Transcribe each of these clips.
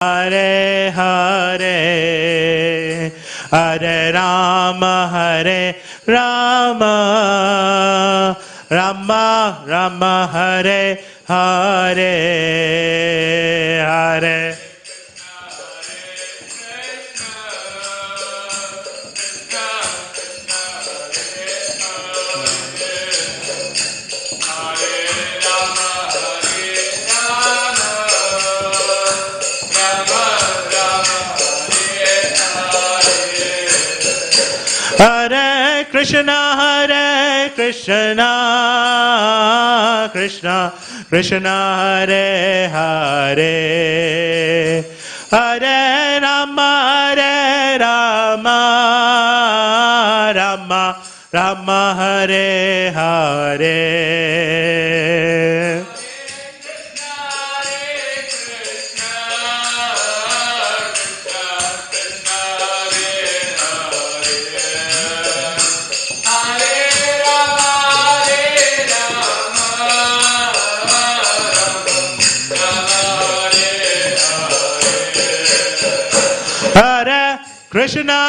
Hare Hare, Hare Rama, Hare Rama, Rama Rama, Hare Hare, Hare. Hare Krishna, Krishna Krishna, Hare Hare, Hare Rama, Rama Rama, Hare Hare. Hare Krishna,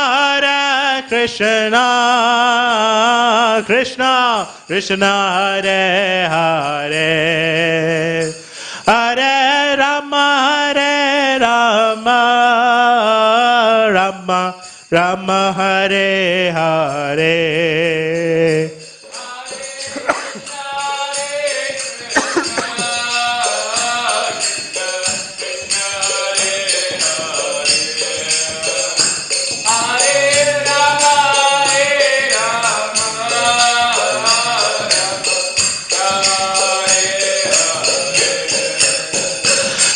Krishna Krishna, Hare Hare, Hare Rama, Rama Rama, Hare Hare.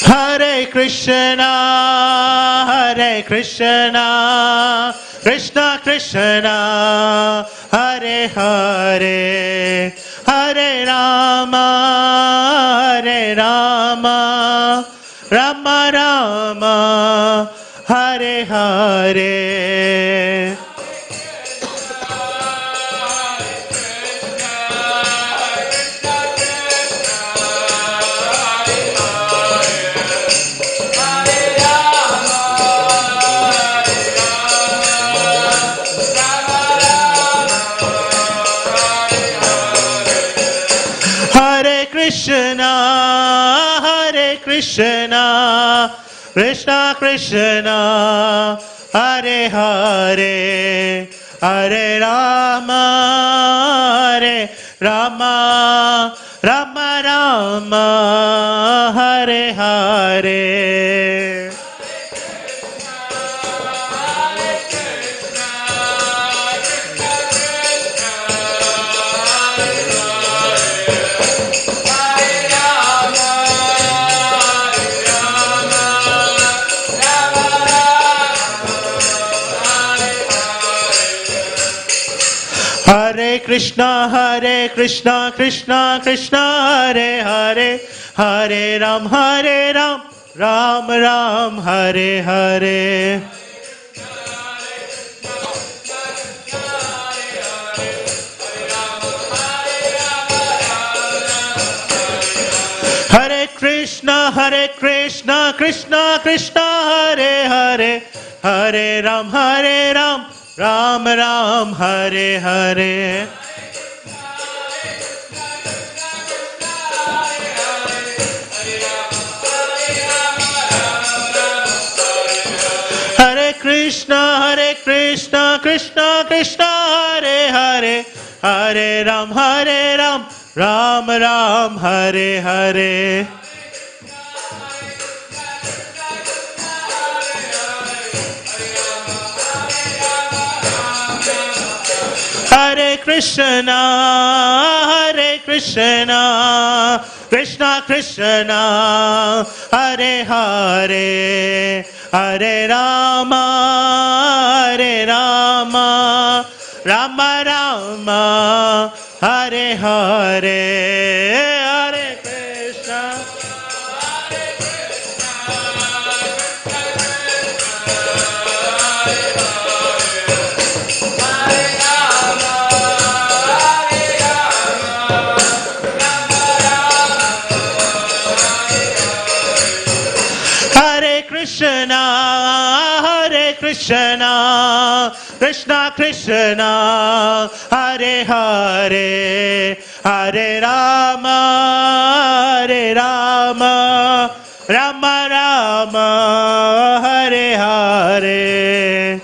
Hare Krishna, Krishna Krishna, Hare Hare, Hare Rama, Rama Rama, Hare Hare. Hare Krishna, Krishna Krishna, Hare Hare, Hare Rama, Rama Rama, Hare Hare. Hare Krishna, Krishna Krishna, Hare Hare, Hare Ram, Ram Ram, Hare Hare. Hare Krishna, Krishna Krishna, Hare Hare, Hare Ram, Ram Ram, Hare Hare. Hare Krishna, Krishna Krishna, Hare Hare, Hare Ram, Ram Ram, Hare Hare. Hare Krishna, Krishna Krishna, Hare Hare, Hare Rama, Rama Rama, Hare Hare, Hare Krishna. Krishna, Hare Krishna, Krishna Krishna, Hare Hare, Hare Rama, Hare Rama, Rama Rama, Hare Hare.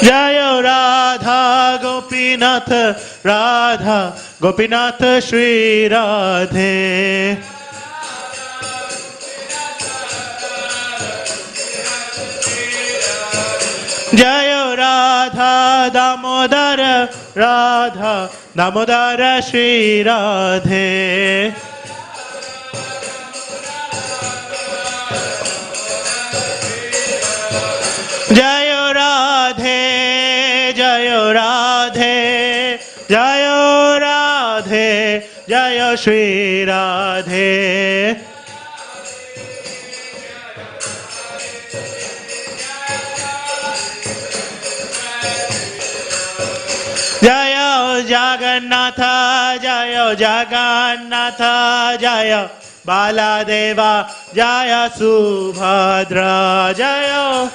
Jayo Radha Gopinath Radha Gopinath Shri Radhe. Jayo Radha Damodar Radha Damodar Shri Radhe. Jayo Radhe, Jayo Radhe, Jayo Radhe, Jayo Shri Radhe. Jayo Jagannatha, Jayo Jagannatha, Jayo Baladeva, Jaya Subhadra, Jayo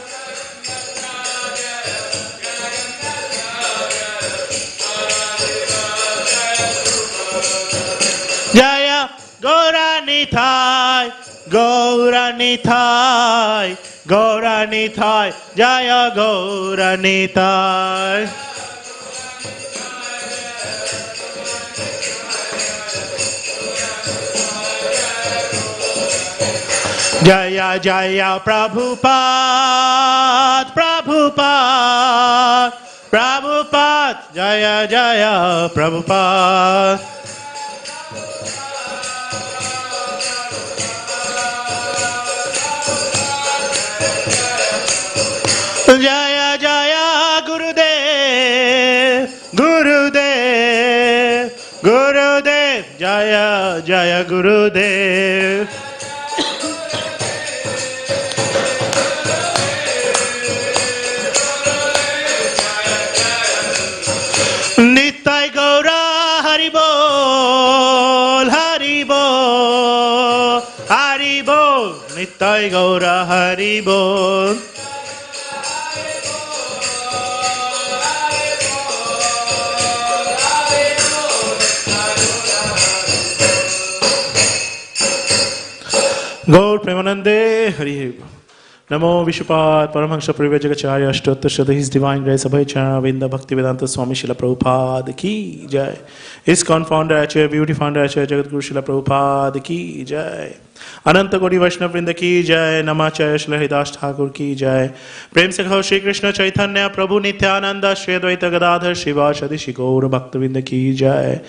Jaya Gauranithai, Gauranithai, Gauranithai, Jaya Gauranithai. Jaya Jaya Prabhupada, Prabhupada, Prabhupada, Jaya Jaya Prabhupada. Jaya Jaya Gurudev, Gurudev, Gurudev, Jaya Jaya Gurudev. Nitai Gaura Haribol, Haribol, Haribol, Nitai Gaura Haribol. Gaur Premanande Hari Namo Vishupad Paramahansa Parivajagacharya Ashtotta Shraddha His Divine Grace Abhay Charana Vinda Bhakti Vedanta Swami Srila Prabhupada Ki Jai. ISKCON Founder Acharya Beauty Founder Acharya Jagadguru Srila Prabhupada Ki Jai. अनंत कोटि वैष्णव वृंद की जय। नमाचार्य श्री हरिदास ठाकुर की जय। प्रेम से कहो श्री कृष्ण चैतन्य प्रभु नित्यानंद श्री अद्वैत गदाधर शिवासदि श्री गौर भक्तवृंद की जय।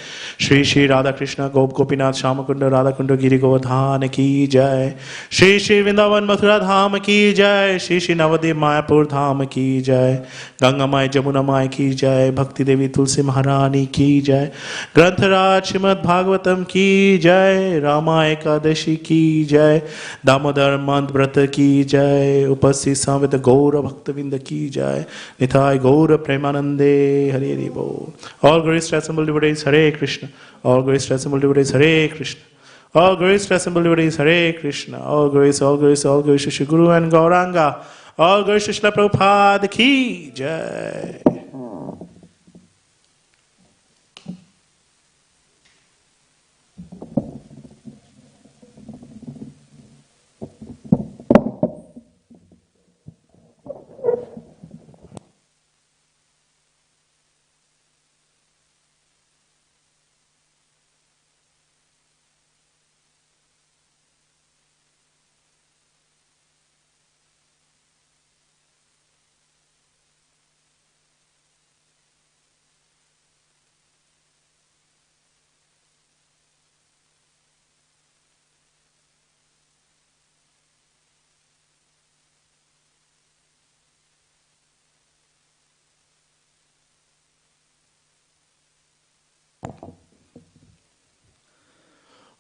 श्री श्री राधा कृष्ण गोप गोपीनाथ श्याम कुंड राधा कुंड गिरि गोवर्धन की जय। श्री श्री वृंदावन मथुरा धाम की जय। श्री श्री नवद्वीप मायापुर धाम की जय। गंगा माई जमुना माई की जय। भक्ति देवी तुलसी महारानी की जय। ग्रंथराज श्रीमद् भागवतम की जय। रामा एकादशी की जय। दामोदर मंद व्रत की जय। उपस्थित समवेत गौर भक्तविंद की जय। निताय गौर प्रेमानंदे हरि हरि बोल। All grace to assembled devotees Hare Krishna. All grace to assembled devotees Hare Krishna. All grace to assembled devotees Hare Krishna. All grace, all grace, all grace to Shri Guru and Gauranga. All grace to Shri Prabhupada ki jai.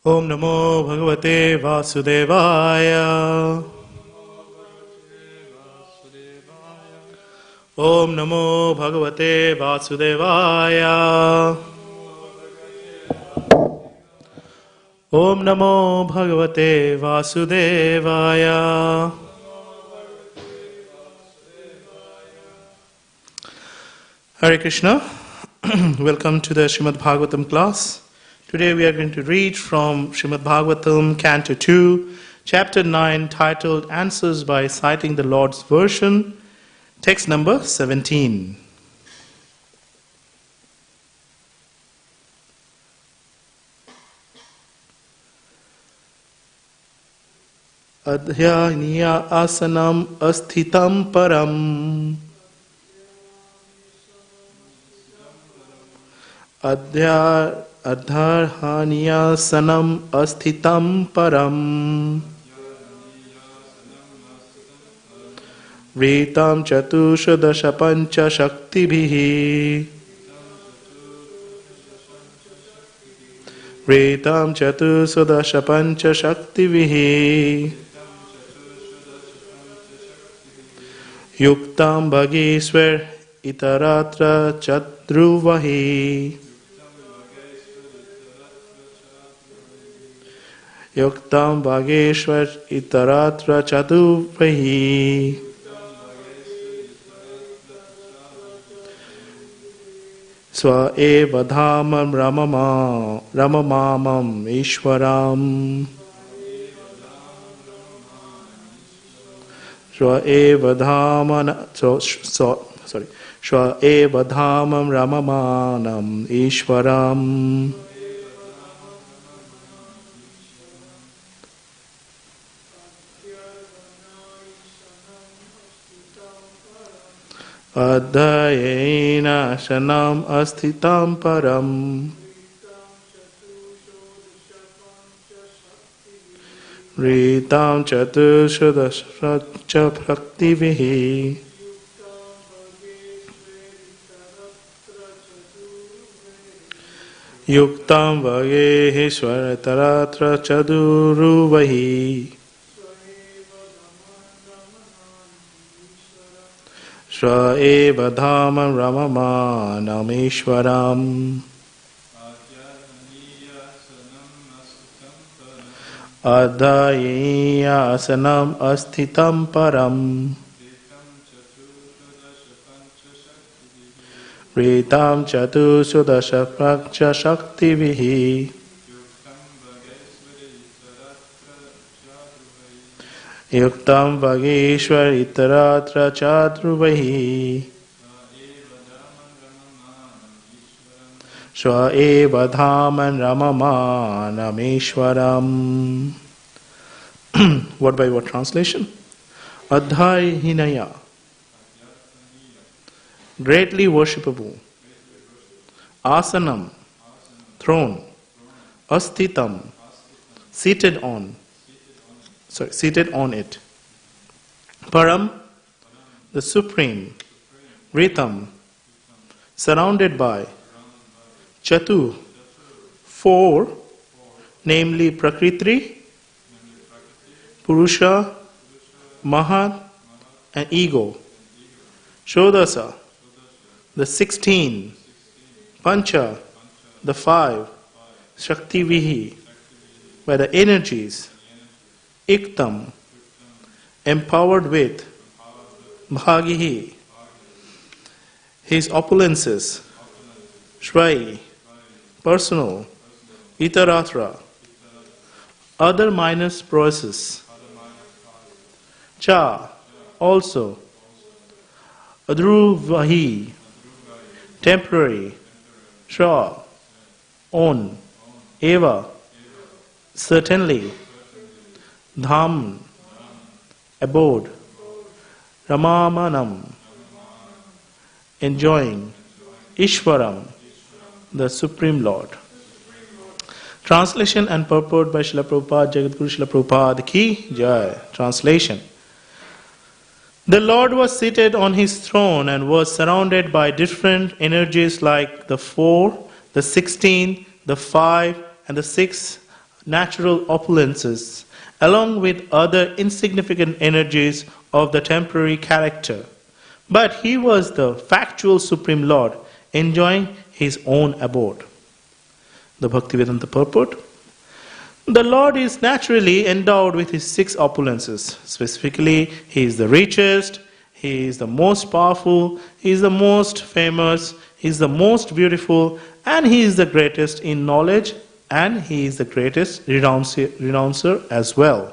Om Namo Bhagavate Vasudevaya. Om Namo Bhagavate Vasudevaya. Om Namo Bhagavate Vasudevaya. Hare Krishna. Welcome to the Srimad Bhagavatam class. Today we are going to read from Srimad Bhagavatam, Canto 2, Chapter 9, titled Answers by Citing the Lord's Version, text number 17. Adhyaniya asanam asthitam param. Adharhaniya sanam asthitam param. Vritam chatushadasha pancha shaktibhihi. Vritam chatushadasha pancha shaktibhihi. Yuktam bhagisvar itaratra chadruvahi. Yuktam bhageshvar itaratra chadruvahi. Swa eva dhamam ramamam ishwaram. Swa eva dhamam ramamanam ishwaram. Adhyayena shanam asthitam param. Ritam chatushadasracha praktivihi. Yuktam vagehi swaratara chaduruvahi. Swa eva dhamam ramamanam ishwaram. Adhyaya asanam asthitam param. Ritam chatusudasha prakcha shaktivihi. Yuktam bhageshvar itaratra chadruvahi. Swa eva dhaman ramamanam ishwaram. Word by word translation. Adhyayinaya, greatly worshipable. Asanam, throne. Asthitam, seated on it. Param, the supreme. Ritam, surrounded by. Chatu, four, namely Prakriti, Purusha, Mahat, and ego. Shodasa, the 16, Pancha, the 5, Shaktivihi, by the energies. Iktam, empowered with. Bhagihi, his opulences. Shvai, personal. Itaratra, other minus process. Cha, also. Adruvahi, temporary. Shra, own. Eva, certainly. Dham, abode. Ramamanam, enjoying. Ishwaram, the Supreme Lord. Translation and purport by Srila Prabhupada, Jagadguru Srila Prabhupada Ki Jai. Translation. The Lord was seated on his throne and was surrounded by different energies like the 4, the 16, the 5, and the 6, natural opulences, along with other insignificant energies of the temporary character. But he was the factual Supreme Lord, enjoying his own abode. The Bhaktivedanta purport. The Lord is naturally endowed with his 6 opulences. Specifically, he is the richest, he is the most powerful, he is the most famous, he is the most beautiful, and he is the greatest in knowledge, and he is the greatest renouncer as well.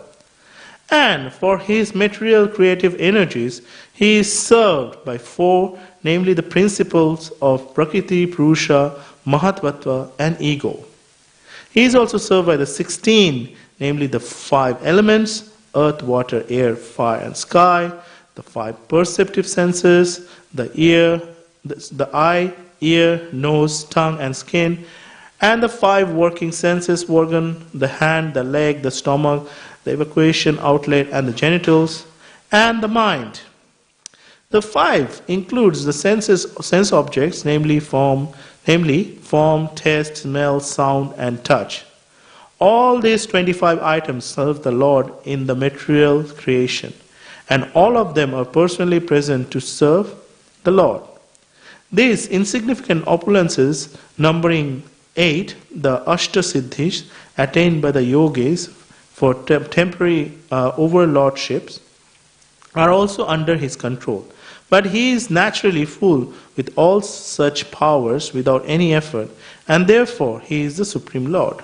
And for his material creative energies, he is served by 4, namely the principles of Prakriti, Purusha, Mahatvatva, and ego. He is also served by the 16, namely the 5 elements, earth, water, air, fire, and sky, the 5 perceptive senses, the ear, the eye, ear, nose, tongue, and skin, and the 5 working senses organ, the hand, the leg, the stomach, the evacuation outlet, and the genitals, and the mind. The 5 includes the sense objects, namely form, taste, smell, sound, and touch. All these 25 items serve the Lord in the material creation, and all of them are personally present to serve the Lord. These insignificant opulences, numbering 8, the Ashtasiddhis, attained by the yogis for temporary overlordships, are also under his control. But he is naturally full with all such powers without any effort, and therefore he is the Supreme Lord.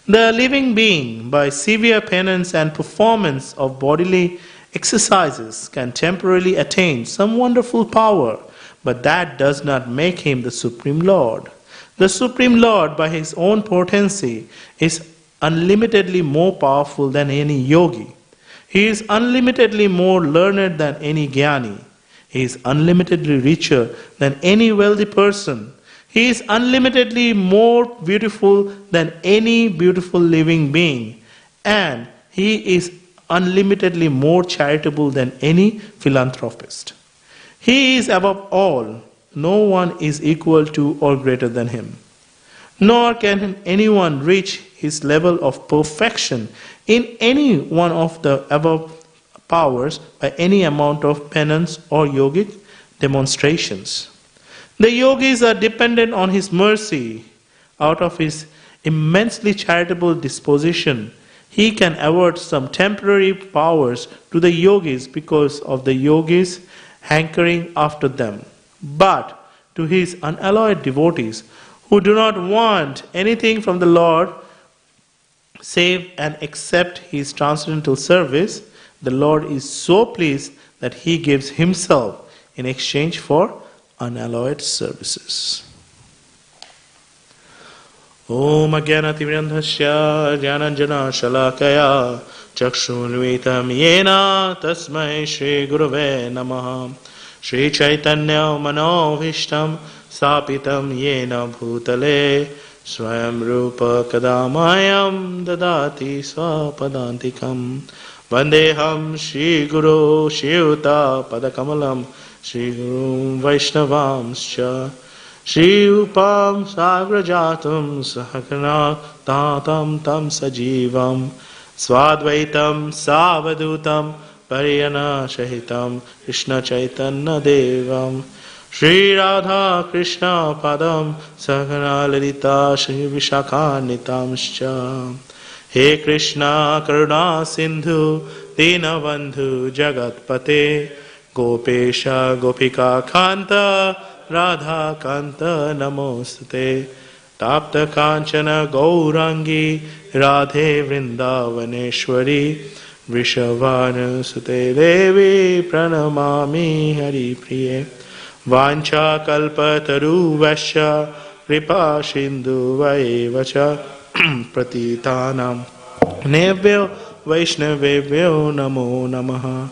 The living being, by severe penance and performance of bodily exercises, can temporarily attain some wonderful power, but that does not make him the Supreme Lord. The Supreme Lord, by his own potency, is unlimitedly more powerful than any yogi. He is unlimitedly more learned than any jnani. He is unlimitedly richer than any wealthy person. He is unlimitedly more beautiful than any beautiful living being. And he is unlimitedly more charitable than any philanthropist. He is above all. No one is equal to or greater than him. Nor can anyone reach his level of perfection in any one of the above powers by any amount of penance or yogic demonstrations. The yogis are dependent on his mercy. Out of his immensely charitable disposition, he can award some temporary powers to the yogis because of the yogis hankering after them. But to his unalloyed devotees, who do not want anything from the Lord save and accept his transcendental service, the Lord is so pleased that he gives himself in exchange for unalloyed services. Om Ajnanatirandhasya Jnananjana Shalakaya Chakshunvitam Yena Tasmai Shri Gurave Namaha Shri Chaitanya Manovishtam Sapitam Yena Bhutale Swayam Rupa Kadamayam Dadati Swapadantikam Vandeham Shri Guru Shriuta Padakamalam Shri Guru Vaishnavamscha Shri Upam Sagrajatam Sahakana Tatam Tam Sajivam Swadvaitam Savadutam Pariyana Shahitam Krishna Chaitanya Devam Shri Radha Krishna Padam Sakana Lalita Shri Vishakanitamscha He Krishna Karuna Sindhu Dinabandhu Jagatpate Gopesha Gopika Kanta Radha Kanta Namostate Tapta Kanchana Gaurangi Radhe Vrindavaneshwari Vrishavana Sute Devi Pranamami Hari Priye Vancha Kalpataru Vasha Kripa Shindu Vaevacha Pratitanam Nebhyo Vaishnavebhyo Namo Namaha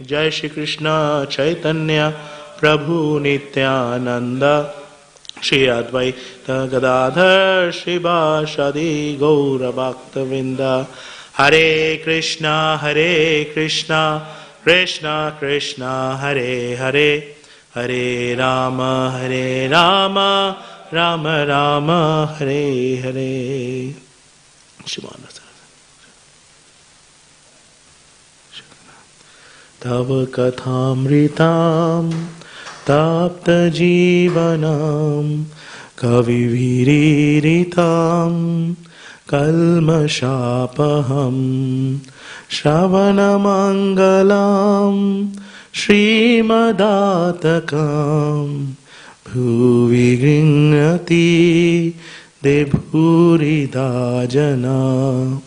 Jai Shri Krishna Chaitanya Prabhu Nityananda Shri Advaita Gadadhar Shri Vashadi Gaura Bhaktavinda Hare Krishna Krishna Krishna Hare Hare Hare Rama Rama Rama Hare Hare. Shimana Tava Kathamritam Tapta Jivanam Kaviviriritam Kalmashapaham Shravanamangalam Srimadatakam Bhuvi Grinati Debhurida Jana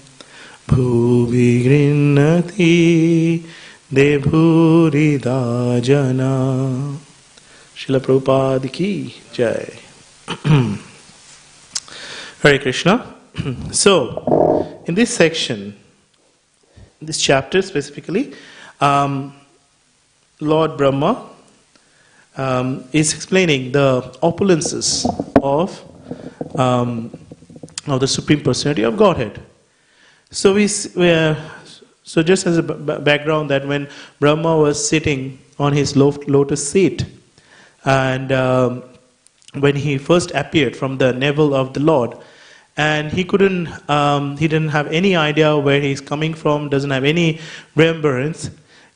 Bhuvi Grinati Debhurida Jana. Srila Prabhupada ki Jai. Hare Krishna. So, in this section, in this chapter specifically, Lord Brahma is explaining the opulences of the Supreme Personality of Godhead. So so just as a background, that when Brahma was sitting on his lotus seat, and when he first appeared from the navel of the Lord, and he didn't have any idea where he's coming from, doesn't have any remembrance,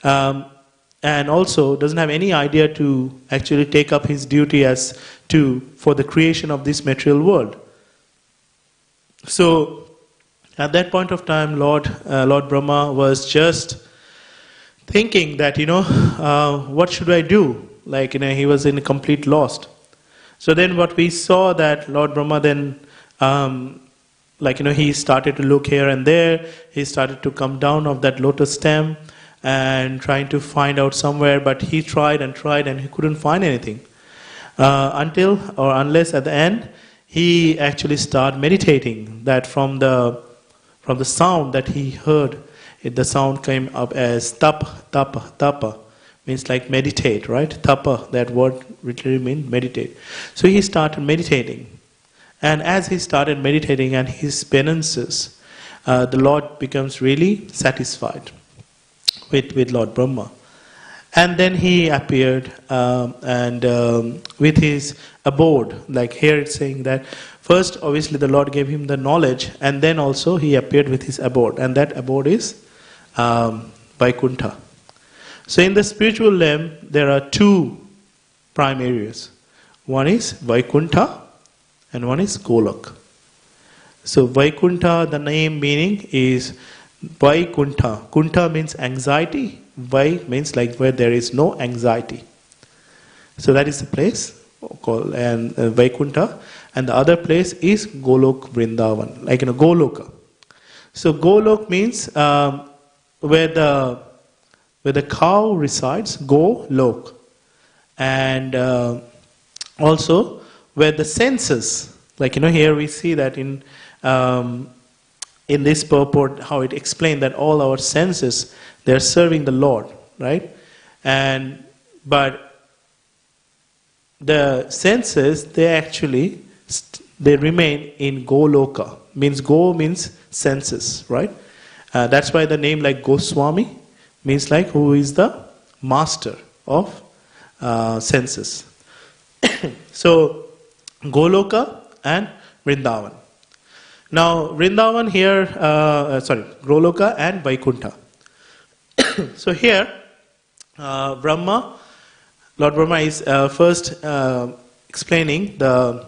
and also doesn't have any idea to actually take up his duty for the creation of this material world. So at that point of time, Lord Brahma was just thinking that, what should I do? He was in a complete lost. So then what we saw, that Lord Brahma then, he started to look here and there. He started to come down off that lotus stem and trying to find out somewhere, but he tried and he couldn't find anything. Unless at the end, he actually started meditating, that from the sound that he heard, the sound came up as tapa, tapa, tapa. Means like meditate, right? Tapa, that word literally means meditate. So he started meditating. And as he started meditating and his penances, the Lord becomes really satisfied with Lord Brahma. And then he appeared with his abode. Like here it's saying that first obviously the Lord gave him the knowledge, and then also he appeared with his abode. And that abode is Vaikuntha. So in the spiritual realm, there are two prime areas. One is Vaikuntha and one is Golok. So Vaikuntha, the name meaning is Vaikuntha. Kuntha means anxiety. Vai means like where there is no anxiety. So that is the place called Vaikuntha. And the other place is Golok Vrindavan, like in a Goloka. So Golok means where the cow resides, Golok. And also where the senses, here we see that in this purport, how it explained that all our senses, they are serving the Lord, right? But the senses, they remain in Goloka. Means Go means senses, right? That's why the name like Goswami means like who is the master of senses. So Goloka and Vrindavan. Now Vrindavan here, Goloka and Vaikuntha. So here, Lord Brahma is first explaining the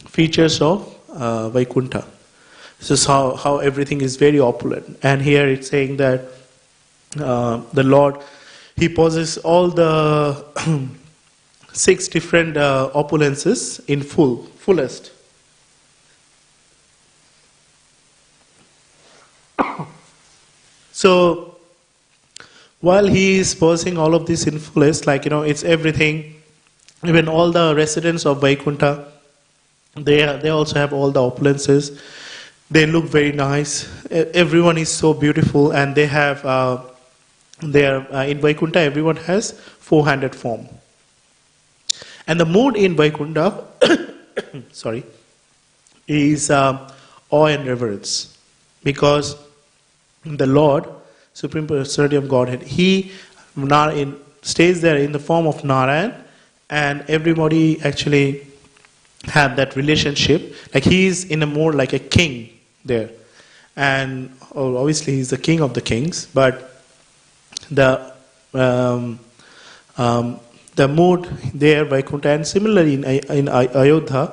features of Vaikuntha. This is how everything is very opulent. And here it's saying that the Lord, he possesses all the 6 different opulences in fullest. So while he is possessing all of this in fullest, it's everything, even all the residents of Vaikuntha, they also have all the opulences. They look very nice. Everyone is so beautiful, and they have in Vaikuntha, everyone has 400 form. And the mood in Vaikuntha, is awe and reverence, because the Lord, Supreme Personality of Godhead, he stays there in the form of Narayan, and everybody actually have that relationship. Like he is in a more like a king there, and obviously he's the king of the kings. But the the mood there, Vaikuntha, and similarly in Ayodhya,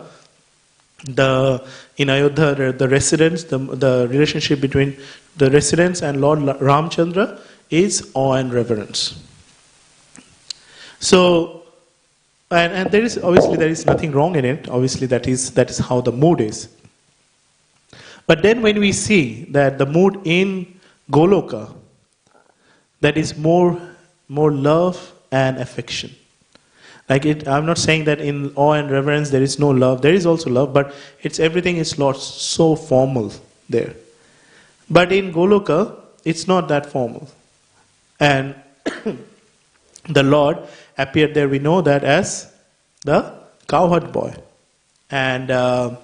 the residents, the relationship between the residents and Lord Ramchandra is awe and reverence. So, and there is obviously there is nothing wrong in it. Obviously, that is how the mood is. But then when we see that the mood in Goloka, that is more love and affection. Like it, I'm not saying that in awe and reverence there is no love. There is also love, but it's everything is not so formal there. But in Goloka, it's not that formal. And the Lord appeared there, we know that as the cowherd boy. And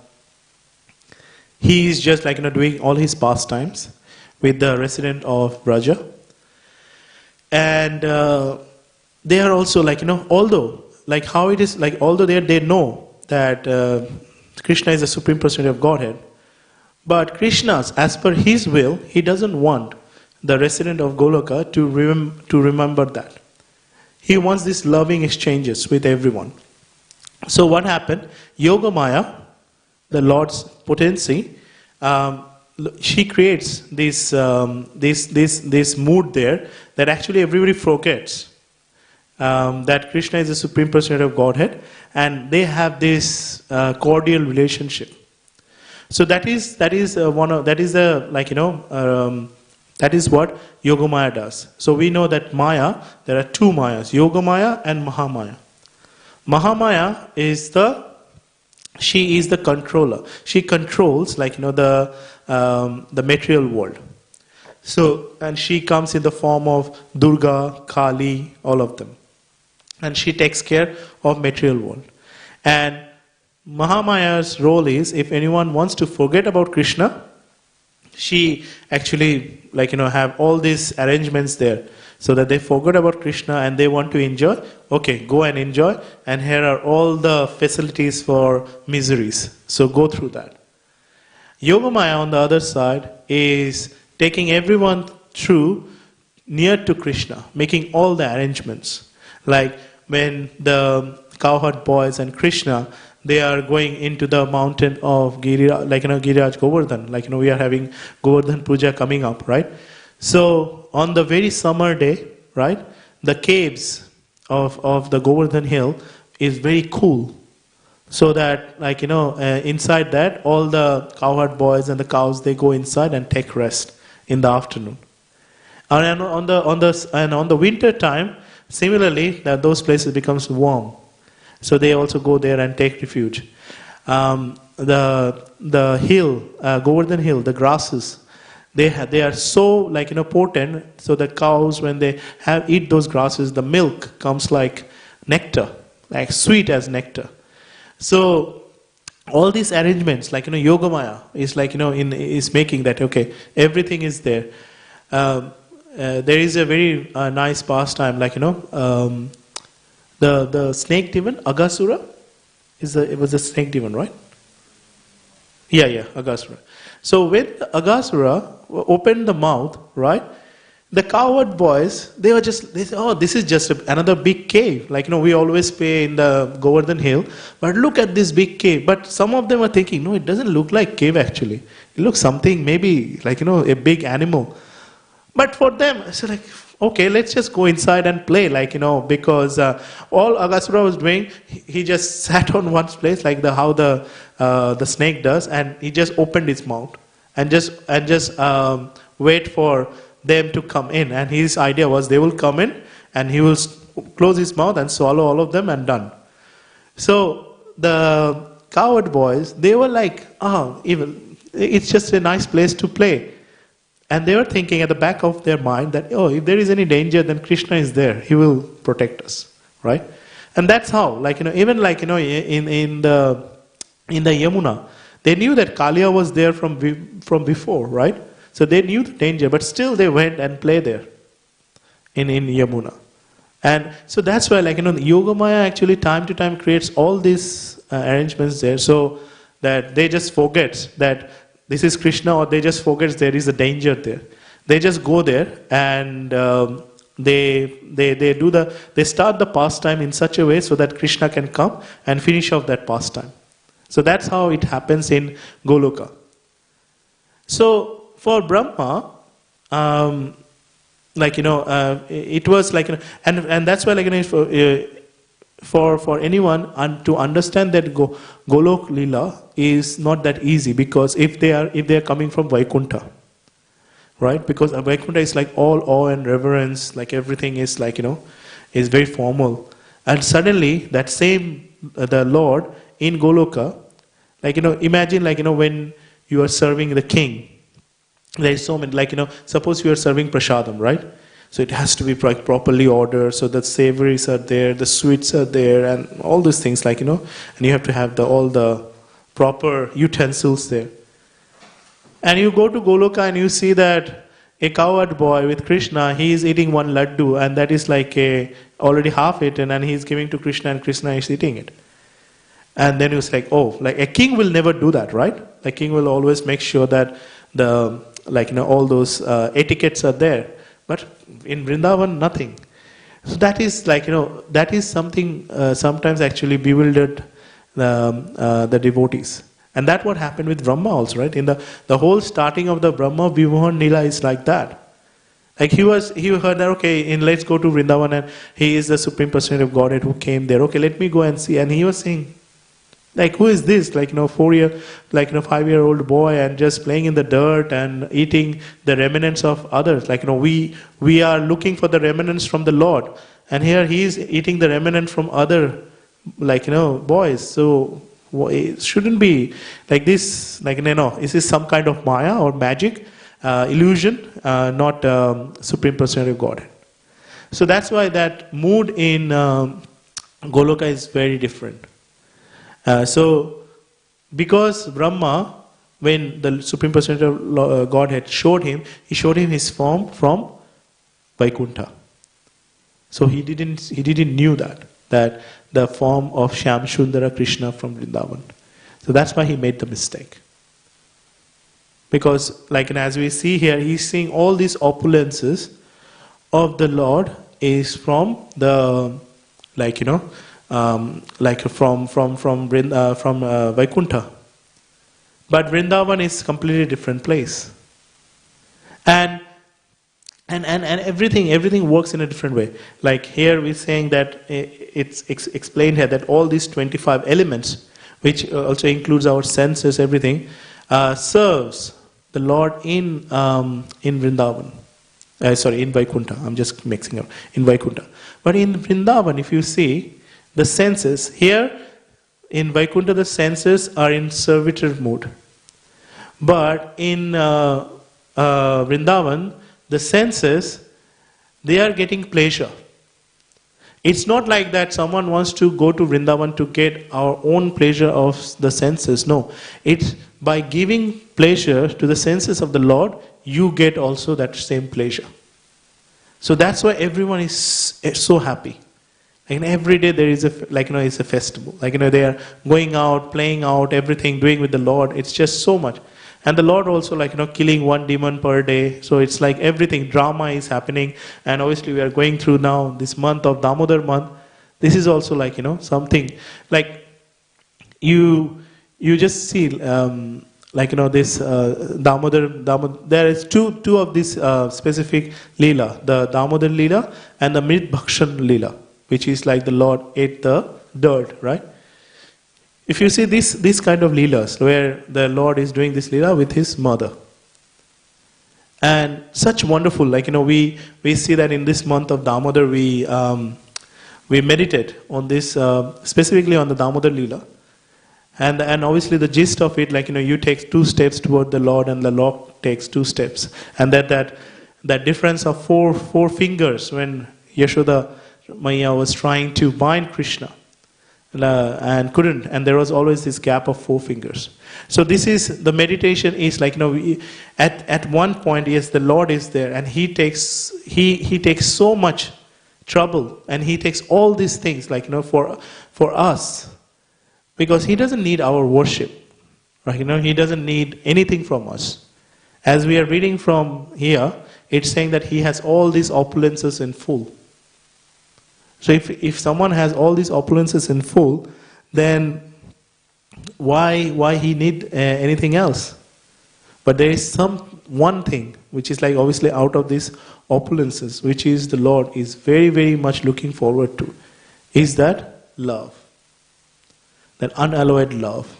he is just like, doing all his pastimes with the resident of Braja. And they are also like, although, like how it is, like although they know that Krishna is the Supreme Personality of Godhead, but Krishna, as per his will, he doesn't want the resident of Goloka to remember that. He wants these loving exchanges with everyone. So what happened? Yogamaya, the Lord's potency, she creates this mood there that actually everybody forgets that Krishna is the Supreme Personality of Godhead, and they have this cordial relationship. So that is what Yogamaya does. So we know that Maya, there are two Mayas, Yogamaya and Mahamaya. Mahamaya she is the controller. She controls the material world. So, and she comes in the form of Durga, Kali, all of them. And she takes care of material world. And Mahamaya's role is, if anyone wants to forget about Krishna, she actually have all these arrangements there so that they forget about Krishna and they want to enjoy. Okay, go and enjoy, and here are all the facilities for miseries. So go through that. Yogamaya on the other side is taking everyone through near to Krishna, making all the arrangements. Like when the cowherd boys and Krishna, they are going into the mountain of Giriraj Govardhan. We are having Govardhan Puja coming up, right? So on the very summer day, right, the caves of the Govardhan hill is very cool. So that inside that, all the cowherd boys and the cows, they go inside and take rest in the afternoon. And on the winter time, similarly, that those places becomes warm. So they also go there and take refuge. The hill, Govardhan hill, the grasses, they are so potent. So the cows, when they eat those grasses, the milk comes like nectar, like sweet as nectar. So all these arrangements, Yogamaya is is making that, okay, everything is there. There is a very nice pastime, the snake demon, Aghasura, it was a snake demon, right? Yeah, Aghasura. So when Aghasura opened the mouth, right, the cowherd boys, they said, oh, this is just another big cave. We always pay in the Govardhan hill, but look at this big cave. But some of them are thinking, no, it doesn't look like cave actually. It looks something maybe a big animal. But for them, it's okay, let's just go inside and play, because all Aghasura was doing, he just sat on one place, how the snake does, and he just opened his mouth and just wait for them to come in. And his idea was they will come in and he will close his mouth and swallow all of them and done. So the cowherd boys, they were even it's just a nice place to play. And they were thinking at the back of their mind that, oh, if there is any danger, then Krishna is there. He will protect us, right? And that's how, even in the Yamuna, they knew that Kalia was there from before, right? So they knew the danger, but still they went and played there in Yamuna. And so that's why, like, Yogamaya actually time to time creates all these arrangements there, so that they just forget that this is Krishna, or they just forget there is a danger there. They just go there and they start the pastime in such a way so that Krishna can come and finish off that pastime. So that's how it happens in Goloka. So for Brahma, it was like, and that's why, like, for anyone to understand that Golok Lila is not that easy, because if they are coming from Vaikuntha, right? Because Vaikuntha is like all awe and reverence, like everything is like, is very formal. And suddenly that same, the Lord in Goloka, like, imagine, like, when you are serving the king, there is so many, like, suppose you are serving prasadam, right? So it has to be properly ordered, so the savories are there, the sweets are there, and all these things, like, and you have to have all the proper utensils there. And you go to Goloka and you see that a cowherd boy with Krishna, he is eating one laddu, and that is like already half eaten, and he is giving to Krishna, and Krishna is eating it. And then it's like, oh, like a king will never do that, right? The king will always make sure that the, like, all those etiquettes are there. But in Vrindavan, nothing. So that is like, that is something sometimes actually bewildered the devotees. And that's what happened with Brahma also, right? In the whole starting of the Brahma Vimohan Nila is like that. Like he heard that, okay, let's go to Vrindavan, and he is the Supreme Personality of Godhead who came there. Okay, let me go and see. And he was saying, like, who is this? Like, 5-year-old boy, and just playing in the dirt and eating the remnants of others. Like, we are looking for the remnants from the Lord. And here he is eating the remnant from other, like, boys. So it shouldn't be like this. Like, is this some kind of maya or magic, illusion, not Supreme Personality of Godhead. So that's why that mood in Goloka is very different. So, because Brahma, when the Supreme Personality of Godhead showed him, he showed him his form from Vaikuntha. So he didn't knew that the form of Shyam Sundara Krishna from Vrindavan. So that's why he made the mistake. Because, like, as we see here, he's seeing all these opulences of the Lord is from the, like, like from Vaikuntha. But Vrindavan is completely different place. And everything works in a different way. Like here we're saying that it's explained here that all these 25 elements, which also includes our senses, everything, serves the Lord in Vrindavan. In Vaikuntha. I'm just mixing up. In Vaikuntha. But in Vrindavan, if you see, the senses, here in Vaikuntha the senses are in servitor mood. But in Vrindavan, the senses, they are getting pleasure. It's not like that someone wants to go to Vrindavan to get our own pleasure of the senses. No. It's by giving pleasure to the senses of the Lord, you get also that same pleasure. So that's why everyone is so happy. And every day there is it's a festival. They are going out, playing out, everything, doing with the Lord. It's just so much. And the Lord also killing one demon per day. So it's like everything, drama is happening. And obviously we are going through now this month of Damodar month. This is also something. Like you just see this Damodar, there is two of these specific Leela. The Damodar Leela and the Mrit Bhakshan Leela, which is like the Lord ate the dirt, right? If you see this kind of leelas, where the Lord is doing this leela with his mother. And such wonderful, we see that in this month of Damodar, we meditate on this, specifically on the Damodar leela. And obviously the gist of it, you take 2 steps toward the Lord and the Lord takes 2 steps. And that difference of four fingers when Yashoda Maya was trying to bind Krishna and couldn't, and there was always this gap of 4 fingers. So this is, the meditation is at one point, yes, the Lord is there, and he takes so much trouble, and he takes all these things, like, for us, because he doesn't need our worship, right? He doesn't need anything from us. As we are reading from here, it's saying that he has all these opulences in full. So if someone has all these opulences in full, then why he need anything else? But there is one thing which is like obviously out of these opulences, which is the Lord is very, very much looking forward to, is that love, that unalloyed love.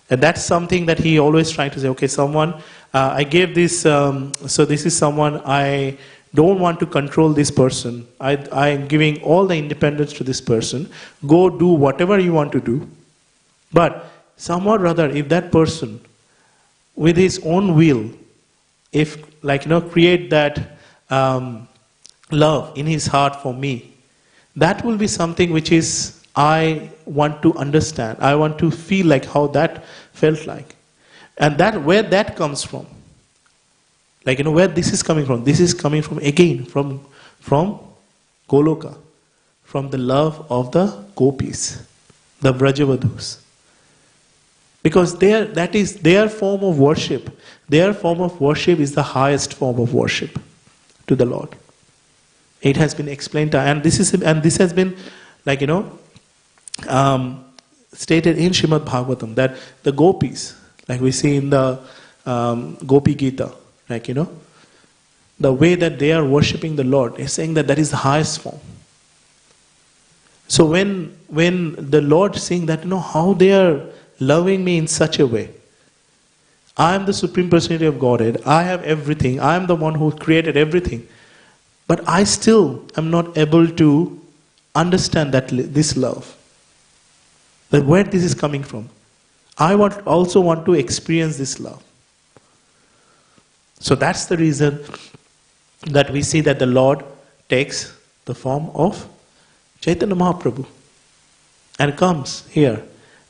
And that's something that he always trying to say, okay, someone, I gave this, so this is someone, I don't want to control this person. I am giving all the independence to this person. Go do whatever you want to do. But somewhat rather, if that person, with his own will, if create that love in his heart for me, that will be something which is I want to understand. I want to feel like how that felt like, and that where that comes from. Where this is coming from. This is coming from again from Goloka, from the love of the gopis, the Brajavadhus. Because that is their form of worship. Their form of worship is the highest form of worship to the Lord. It has been explained, and this has been stated in Srimad Bhagavatam, that the gopis, like we see in the Gopi Gita, the way that they are worshipping the Lord is saying that is the highest form. So when the Lord saying that, how they are loving me in such a way, I am the Supreme Personality of Godhead, I have everything, I am the one who created everything, but I still am not able to understand this love, that where this is coming from. I also want to experience this love. So that's the reason that we see that the Lord takes the form of Chaitanya Mahaprabhu and comes here.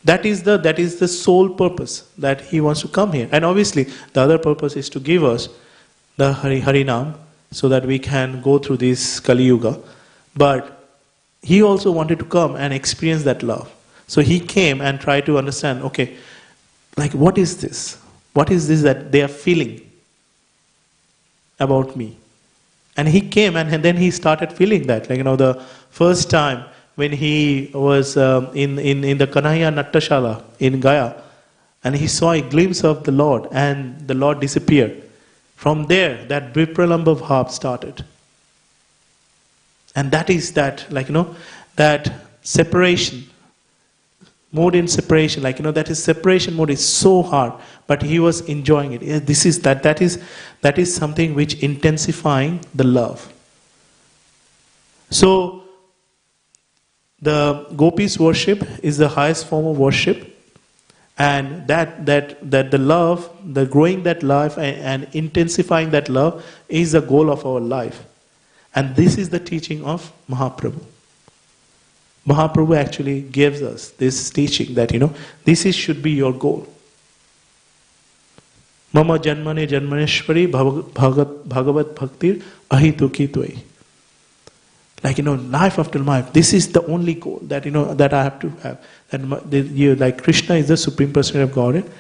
That is the sole purpose, that he wants to come here. And obviously the other purpose is to give us the Harinam so that we can go through this Kali Yuga. But he also wanted to come and experience that love. So he came and tried to understand, okay, what is this? What is this that they are feeling about me? And he came and then he started feeling that. The first time when he was in the Kanhaiya Nattashala in Gaya, and he saw a glimpse of the Lord, and the Lord disappeared. From there, that Vipralamba Bhav started. And that is that separation, mode in separation, that is separation mode is so hard, but he was enjoying it. That is something which intensifying the love. So the gopis worship is the highest form of worship, and that the love, the growing that love and intensifying that love is the goal of our life. And this is the teaching of Mahaprabhu. Mahaprabhu actually gives us this teaching that, this should be your goal. Mama janmane janmaneshwari bhagavat bhaktir ahituki tvai. Life after life, this is the only goal that, that I have to have. Krishna is the Supreme Personality of Godhead,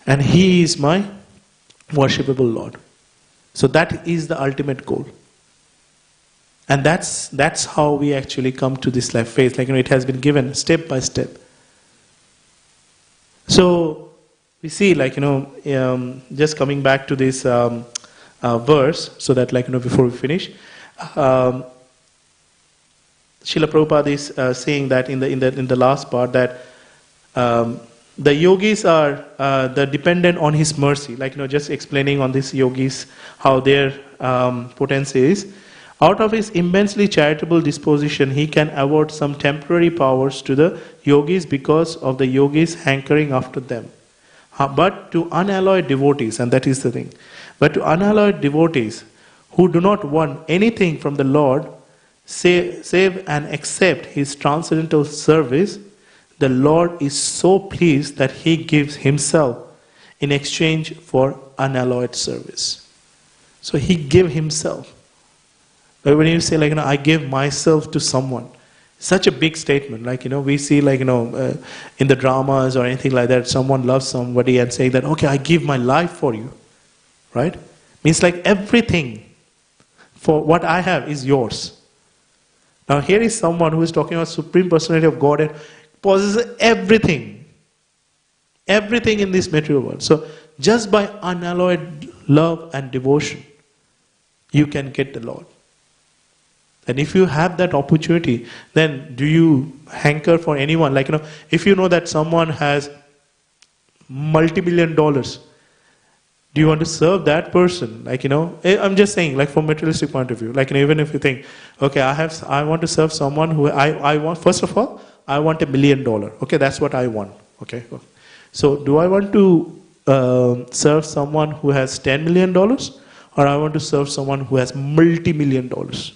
and he is my worshipable Lord. So that is the ultimate goal. And that's how we actually come to this life phase. It has been given step by step. So we see, just coming back to this verse, so that before we finish, Srila Prabhupada is saying that in the last part that the yogis are the dependent on his mercy. Just explaining on these yogis how their potency is. Out of his immensely charitable disposition, he can award some temporary powers to the yogis because of the yogis hankering after them. But to unalloyed devotees, and that is the thing, but to unalloyed devotees who do not want anything from the Lord save and accept his transcendental service, the Lord is so pleased that he gives himself in exchange for unalloyed service. So he gave himself. But when you say like, I give myself to someone, such a big statement. Like, we see like, in the dramas or anything like that, someone loves somebody and saying that, okay, I give my life for you. Right? Means like everything for what I have is yours. Now here is someone who is talking about Supreme Personality of God and possesses everything. Everything in this material world. So just by unalloyed love and devotion, you can get the Lord. And if you have that opportunity, then do you hanker for anyone? Like, if you know that someone has multi-million dollars, do you want to serve that person? Like, I'm just saying, like from materialistic point of view, like, even if you think, okay, I want to serve someone who I want, first of all, I want $1 million. Okay, that's what I want. Okay. So do I want to serve someone who has $10 million, or I want to serve someone who has multi-million dollars?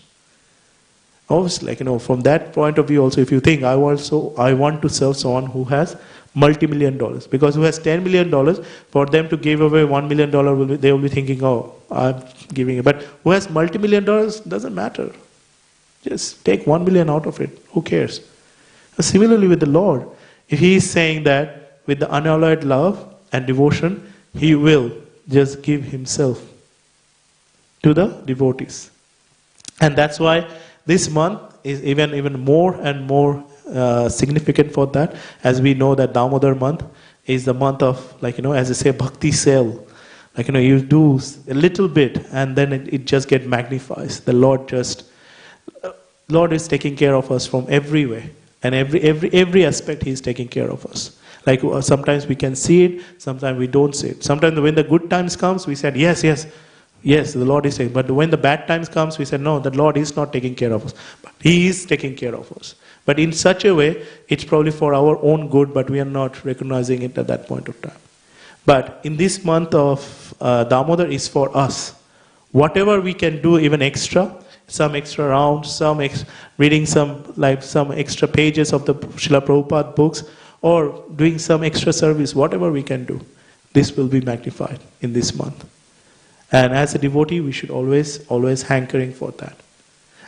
Obviously, like, from that point of view also, if you think, I want to serve someone who has multi-million dollars, because who has $10 million, for them to give away $1 million, they will be thinking, oh, I'm giving it. But who has multi-million dollars, doesn't matter. Just take 1 million out of it. Who cares? Similarly with the Lord, if He is saying that with the unalloyed love and devotion, He will just give Himself to the devotees. And that's why this month is even more and more significant for that, as we know that Damodar month is the month of, like, as I say, bhakti sale. Like, you do a little bit and then it just get magnifies. The Lord is taking care of us from every way. And every aspect He is taking care of us. Like, sometimes we can see it, sometimes we don't see it. Sometimes when the good times comes, we said, yes, the Lord is taking. But when the bad times comes, we said, no, the Lord is not taking care of us. But He is taking care of us. But in such a way, it's probably for our own good, but we are not recognizing it at that point of time. But in this month of Damodar is for us. Whatever we can do, even extra, some extra rounds, reading some extra pages of the Srila Prabhupada books, or doing some extra service, whatever we can do, this will be magnified in this month. And as a devotee, we should always hankering for that.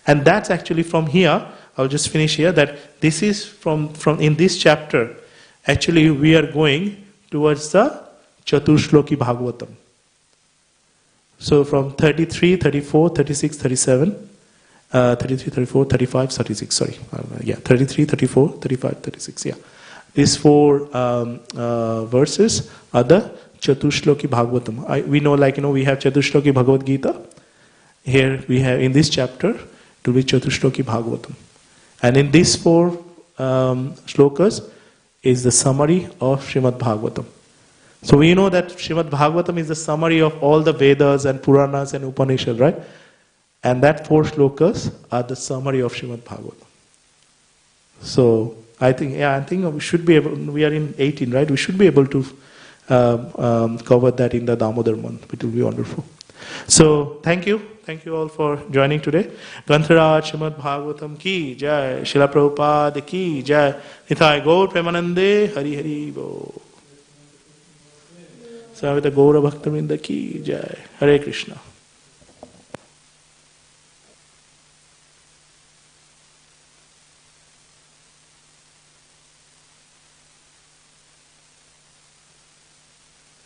And that's actually from here, I'll just finish here, that this is from in this chapter, actually we are going towards the Chaturshloki Bhagavatam. So from 33, 34, 36, 37, 33, 34, 35, 36, sorry. 33, 34, 35, 36, yeah. These four verses are the Chaturshloki Bhagavatam. We know, we have Chaturshloki Bhagavad Gita. Here we have, in this chapter, to be Chaturshloki Bhagavatam. And in these four shlokas is the summary of Srimad Bhagavatam. So we know that Srimad Bhagavatam is the summary of all the Vedas and Puranas and Upanishads, right? And that four shlokas are the summary of Srimad Bhagavatam. So I think we should be able, we are in 18, right? We should be able to cover that in the Damodar month. It will be wonderful. So thank you all for joining today. Grantaraj Srimad Bhagavatam ki jai, Srila Prabhupada ki jai, Nithai Gaur Premanande Hari Hari Bo. Savita Gaura Bhaktavinda ki jai. Hare Krishna.